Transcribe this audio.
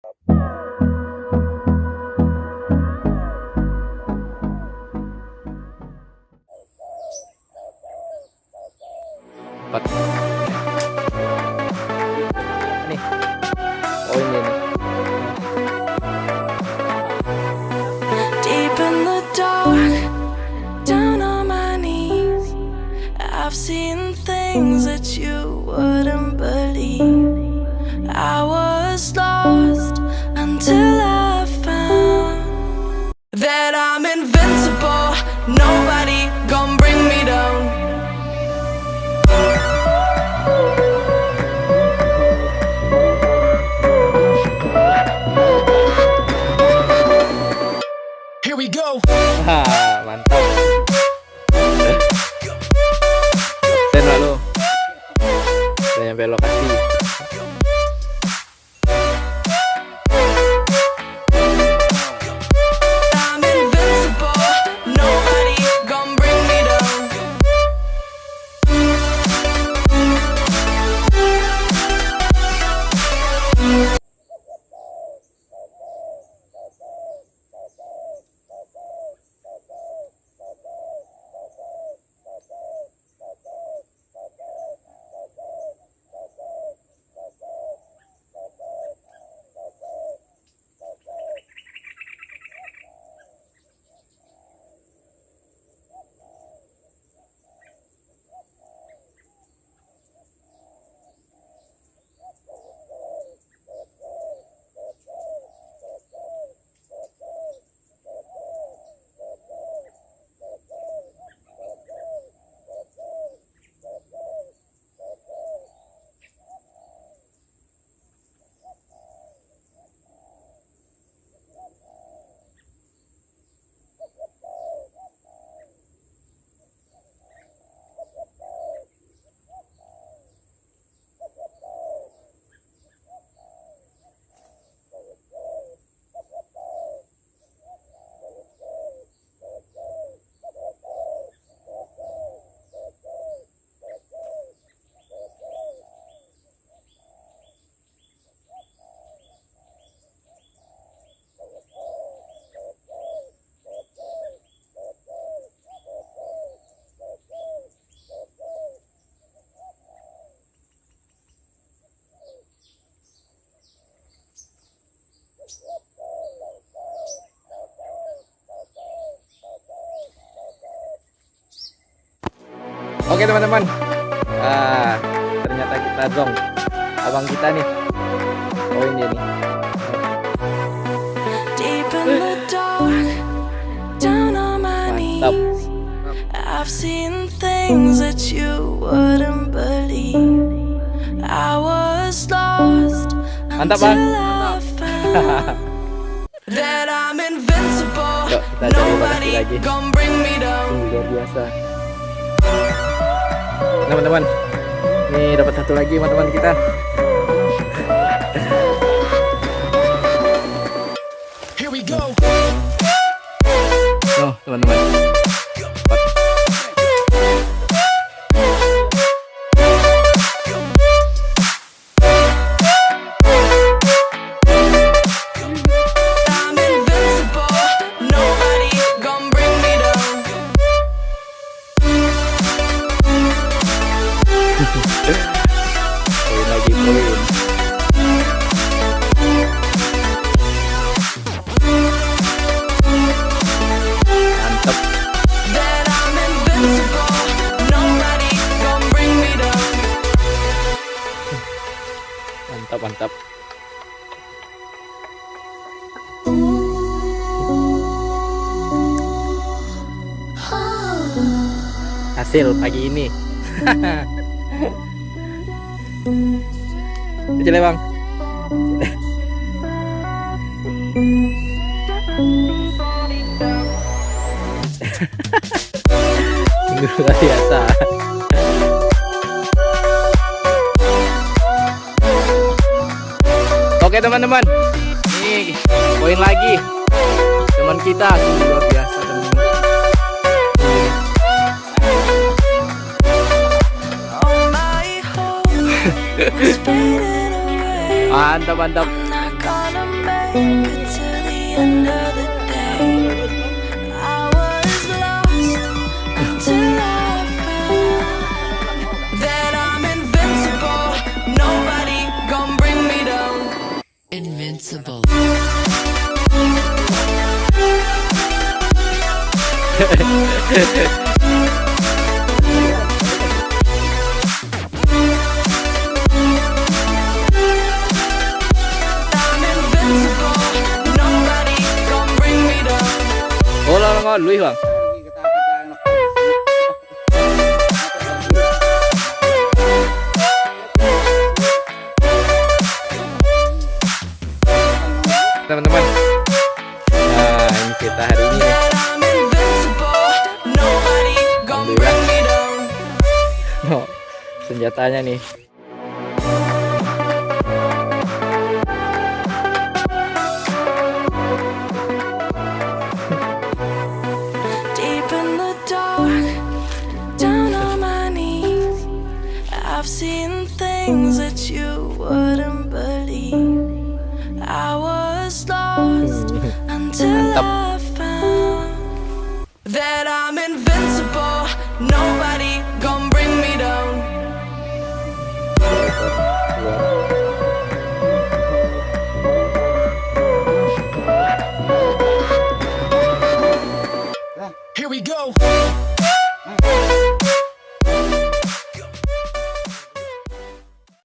Empat. Nih. Oh ini nih. Deep in the dark, down on my knees, I've seen things that you wouldn't believe. I was lost until I found that I'm invincible. Nobody gonna bring me down. Here we go. Mantap. Sen lalu. Udah nyampe lokasi. I'm invincible. Nobody gonna bring me down. Oke teman-teman, ternyata kita zong abang kita nih. Poin dia nih. Deep in the dark, down on my Mantap. knees, I've seen things that you wouldn't believe. I was lost Mantap, until Bang. I found that I'm invincible. Yuk, kita cari lokasi Nobody lagi. gonna bring me down. Luar biasa. Teman-teman, nih dapat satu lagi teman-teman kita. Here we go. Oh teman-teman. Empat. I'm invincible. Nobody gonna bring me down. Poin lagi, poin. Mantap. That I'm invincible. Nobody gonna bring me down. Mantap, mantap. Hasil pagi ini. Kecil ya bang. Luar biasa. Oke teman-teman, nih poin lagi teman kita, luar biasa teman-teman. All my hope is fading away. Mantap, mantap. I'm not gonna Invincible. I'm invincible. Nobody gon' bring me down. Oh, ngon lui Bang. Teman-teman. Nah, ini kita hari ini nih. That I'm invincible. Nobody gon' bring me down. Oh, senjatanya nih. Deep in the dark, down on my knees, I've seen things that you wouldn't believe. I was lost until Mantap. I found that I'm invincible. Nobody